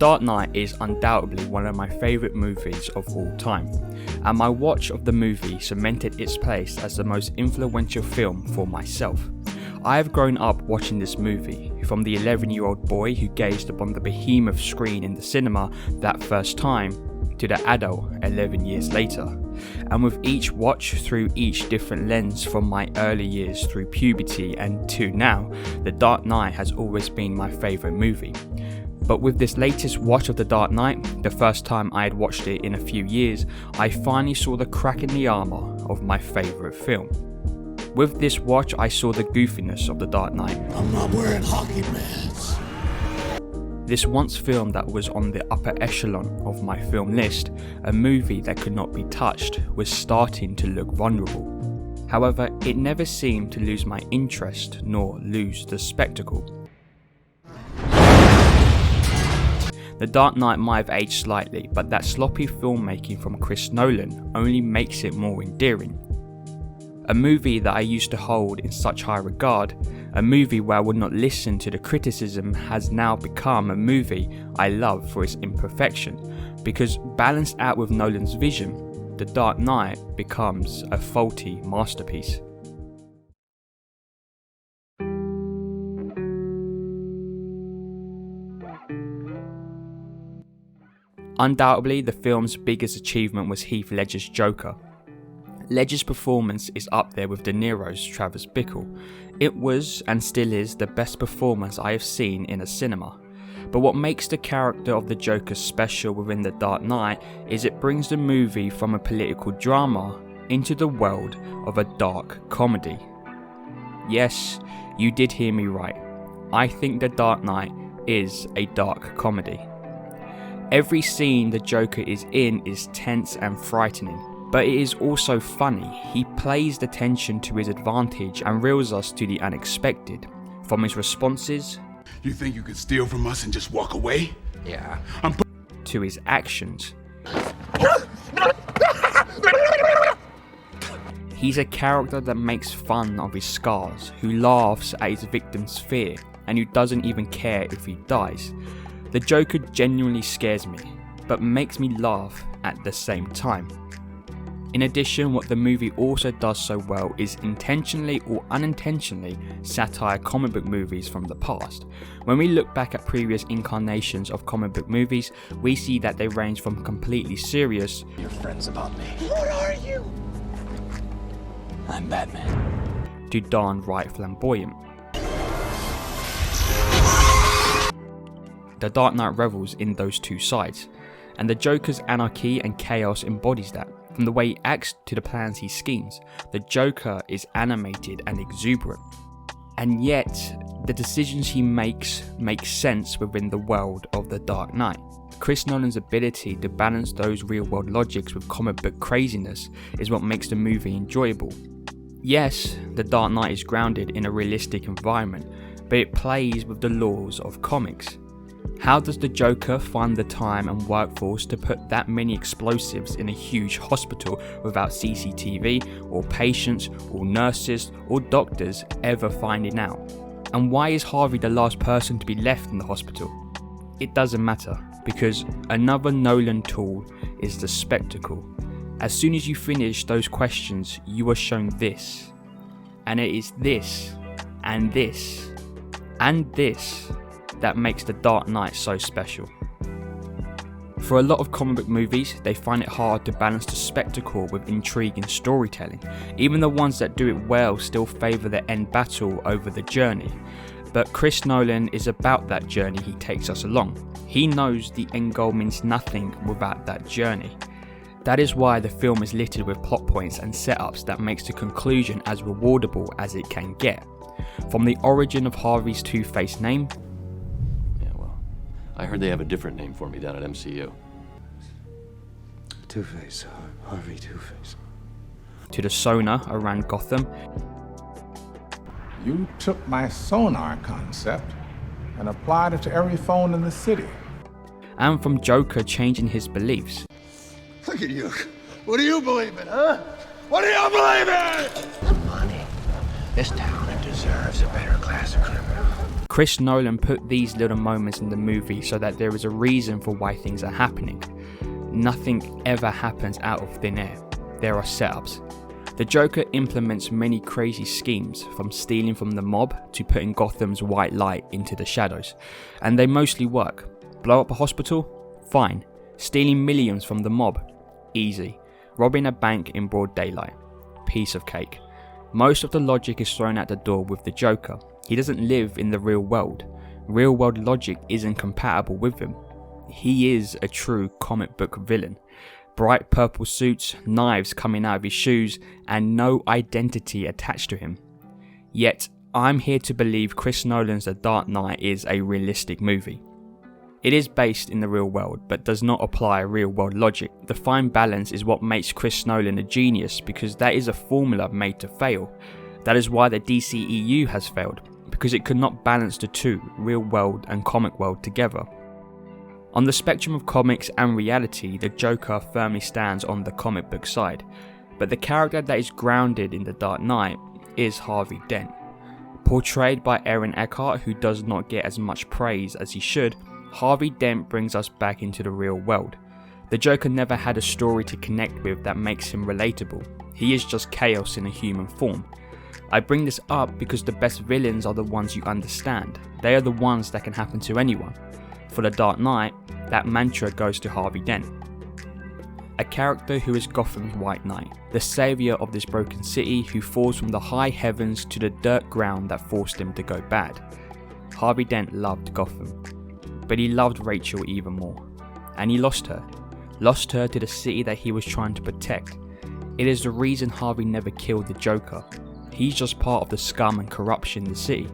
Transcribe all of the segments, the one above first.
Dark Knight is undoubtedly one of my favourite movies of all time, and my watch of the movie cemented its place as the most influential film for myself. I have grown up watching this movie, from the 11-year-old boy who gazed upon the behemoth screen in the cinema that first time, to the adult 11 years later, and with each watch through each different lens from my early years through puberty and to now, The Dark Knight has always been my favourite movie. But with this latest watch of The Dark Knight, the first time I had watched it in a few years, I finally saw the crack in the armour of my favourite film. With this watch, I saw the goofiness of The Dark Knight. I'm not wearing hockey pads. This once film that was on the upper echelon of my film list, a movie that could not be touched, was starting to look vulnerable. However, it never seemed to lose my interest nor lose the spectacle. The Dark Knight might have aged slightly, but that sloppy filmmaking from Chris Nolan only makes it more endearing. A movie that I used to hold in such high regard, a movie where I would not listen to the criticism, has now become a movie I love for its imperfection, because balanced out with Nolan's vision, The Dark Knight becomes a faulty masterpiece. Undoubtedly, the film's biggest achievement was Heath Ledger's Joker. Ledger's performance is up there with De Niro's Travis Bickle. It was, and still is, the best performance I have seen in a cinema. But what makes the character of the Joker special within The Dark Knight is it brings the movie from a political drama into the world of a dark comedy. Yes, you did hear me right. I think The Dark Knight is a dark comedy. Every scene the Joker is in is tense and frightening, but it is also funny. He plays the tension to his advantage and reels us to the unexpected. From his responses, You think you could steal from us and just walk away? Yeah. to his actions. He's a character that makes fun of his scars, who laughs at his victim's fear, and who doesn't even care if he dies. The Joker genuinely scares me, but makes me laugh at the same time. In addition, what the movie also does so well is intentionally or unintentionally satire comic book movies from the past. When we look back at previous incarnations of comic book movies, we see that they range from completely serious Your friends about me. What are you? I'm Batman. to downright flamboyant. The Dark Knight revels in those two sides, and the Joker's anarchy and chaos embodies that. From the way he acts to the plans he schemes, the Joker is animated and exuberant. And yet, the decisions he makes make sense within the world of The Dark Knight. Chris Nolan's ability to balance those real-world logics with comic book craziness is what makes the movie enjoyable. Yes, The Dark Knight is grounded in a realistic environment, but it plays with the laws of comics. How does the Joker find the time and workforce to put that many explosives in a huge hospital without CCTV or patients or nurses or doctors ever finding out? And why is Harvey the last person to be left in the hospital? It doesn't matter, because another Nolan tool is the spectacle. As soon as you finish those questions, you are shown this. And it is this, and this, and this that makes The Dark Knight so special. For a lot of comic book movies, they find it hard to balance the spectacle with intrigue and storytelling. Even the ones that do it well still favour the end battle over the journey. But Chris Nolan is about that journey he takes us along. He knows the end goal means nothing without that journey. That is why the film is littered with plot points and setups that makes the conclusion as rewardable as it can get. From the origin of Harvey's Two-Face name, I heard they have a different name for me down at MCU. Two-Face, Harvey Two-Face. to the sonar around Gotham, You took my sonar concept and applied it to every phone in the city. and from Joker changing his beliefs. Look at you. What do you believe in, huh? What do you believe in? Money. This town deserves a better class of criminal. Chris Nolan put these little moments in the movie so that there is a reason for why things are happening. Nothing ever happens out of thin air. There are setups. The Joker implements many crazy schemes, from stealing from the mob to putting Gotham's white light into the shadows, and they mostly work. Blow up a hospital? Fine. Stealing millions from the mob? Easy. Robbing a bank in broad daylight? Piece of cake. Most of the logic is thrown out the door with the Joker. He doesn't live in the real world. Real world logic isn't compatible with him. He is a true comic book villain. Bright purple suits, knives coming out of his shoes, and no identity attached to him. Yet, I'm here to believe Chris Nolan's The Dark Knight is a realistic movie. It is based in the real world, but does not apply real world logic. The fine balance is what makes Chris Nolan a genius, because that is a formula made to fail. That is why the DCEU has failed, because it could not balance the two, real world and comic world, together. On the spectrum of comics and reality, the Joker firmly stands on the comic book side, but the character that is grounded in The Dark Knight is Harvey Dent. Portrayed by Aaron Eckhart, who does not get as much praise as he should, Harvey Dent brings us back into the real world. The Joker never had a story to connect with that makes him relatable. He is just chaos in a human form. I bring this up because the best villains are the ones you understand. They are the ones that can happen to anyone. For The Dark Knight, that mantra goes to Harvey Dent. A character who is Gotham's White Knight, the saviour of this broken city who falls from the high heavens to the dirt ground that forced him to go bad. Harvey Dent loved Gotham, but he loved Rachel even more. And he lost her. Lost her to the city that he was trying to protect. It is the reason Harvey never killed the Joker. He's just part of the scum and corruption in the city.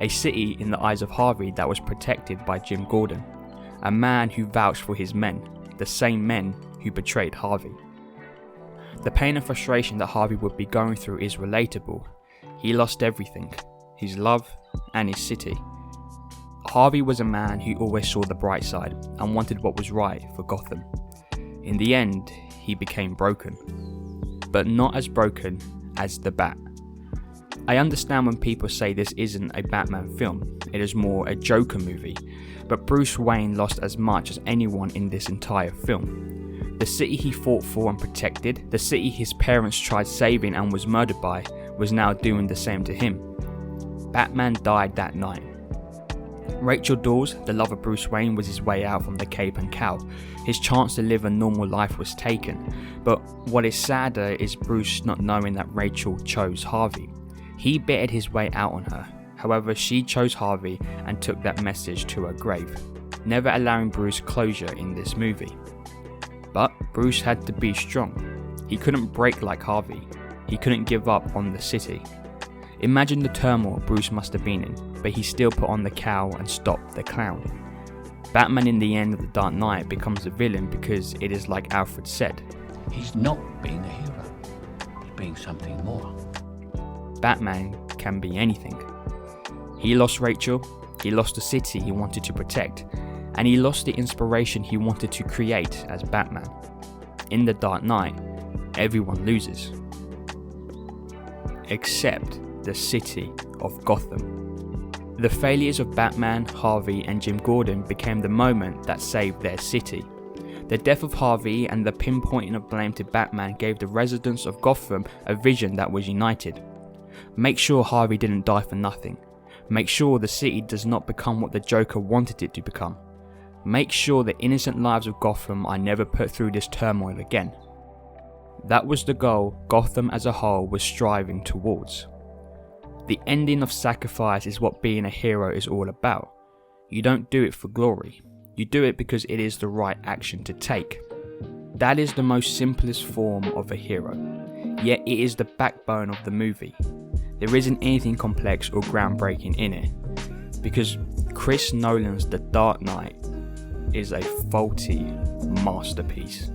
A city in the eyes of Harvey that was protected by Jim Gordon, a man who vouched for his men, the same men who betrayed Harvey. The pain and frustration that Harvey would be going through is relatable. He lost everything, his love and his city. Harvey was a man who always saw the bright side and wanted what was right for Gotham. In the end, he became broken, but not as broken as the Bat. I understand when people say this isn't a Batman film, it is more a Joker movie, but Bruce Wayne lost as much as anyone in this entire film. The city he fought for and protected, the city his parents tried saving and was murdered by, was now doing the same to him. Batman died that night. Rachel Dawes, the love of Bruce Wayne, was his way out from the cape and cowl. His chance to live a normal life was taken, but what is sadder is Bruce not knowing that Rachel chose Harvey. He betted his way out on her. However, she chose Harvey and took that message to her grave, never allowing Bruce closure in this movie. But Bruce had to be strong. He couldn't break like Harvey. He couldn't give up on the city. Imagine the turmoil Bruce must have been in, but he still put on the cowl and stopped the clown. Batman in the end of The Dark Knight becomes a villain because it is like Alfred said. He's not being a hero. He's being something more. Batman can be anything. He lost Rachel, he lost the city he wanted to protect, and he lost the inspiration he wanted to create as Batman. In The Dark Knight, everyone loses. Except the city of Gotham. The failures of Batman, Harvey and Jim Gordon became the moment that saved their city. The death of Harvey and the pinpointing of blame to Batman gave the residents of Gotham a vision that was united. Make sure Harvey didn't die for nothing. Make sure the city does not become what the Joker wanted it to become. Make sure the innocent lives of Gotham are never put through this turmoil again. That was the goal Gotham as a whole was striving towards. The ending of sacrifice is what being a hero is all about. You don't do it for glory. You do it because it is the right action to take. That is the most simplest form of a hero, yet it is the backbone of the movie. There isn't anything complex or groundbreaking in it, because Chris Nolan's The Dark Knight is a faulty masterpiece.